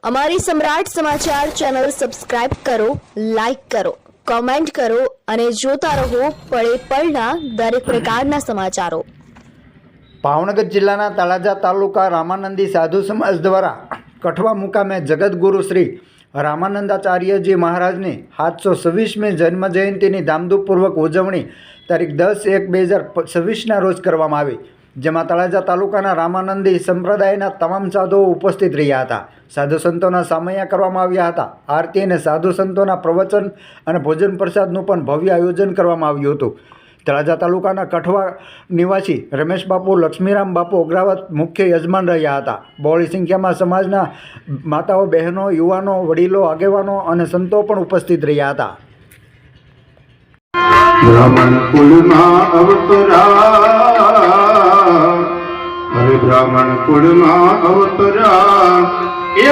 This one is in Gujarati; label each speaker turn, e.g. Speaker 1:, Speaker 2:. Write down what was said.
Speaker 1: અમારી સમ્રાટ સમાચાર ચેનલ સબસ્ક્રાઇબ કરો, લાઈક કરો, કોમેન્ટ કરો અને જોતા રહો પળે પળના દરેક પ્રકારના સમાચારો।
Speaker 2: ભાવનગર જિલ્લાના તળાજા તાલુકા રામાનંદી સાધુ સમાજ દ્વારા કઠવા મુકામે જગતગુરુ શ્રી રામાનંદાચાર્યજી મહારાજની 726મી જન્મ જયંતિની ધામધૂમપૂર્વક ઉજવણી તારીખ 10/1/2026ના રોજ કરવામાં આવી, જેમાં તળાજા તાલુકાના રામાનંદી સંપ્રદાયના તમામ સાધુઓ ઉપસ્થિત રહ્યા હતા। સાધુ સંતોના સામૈયા કરવામાં આવ્યા હતા। આરતી અને સાધુ સંતોના પ્રવચન અને ભોજન પ્રસાદનું પણ ભવ્ય આયોજન કરવામાં આવ્યું હતું। તળાજા તાલુકાના કઠવા નિવાસી રમેશ બાપુ લક્ષ્મીરામ બાપુ અગ્રાવત મુખ્ય યજમાન રહ્યા હતા। બહોળી સંખ્યામાં સમાજના માતાઓ, બહેનો, યુવાનો, વડીલો, આગેવાનો અને સંતો પણ ઉપસ્થિત રહ્યા હતા।
Speaker 3: બ્રાહ્મણ કુળમાં અવતરા, હરે બ્રાહ્મણ કુળમાં અવતરા, એ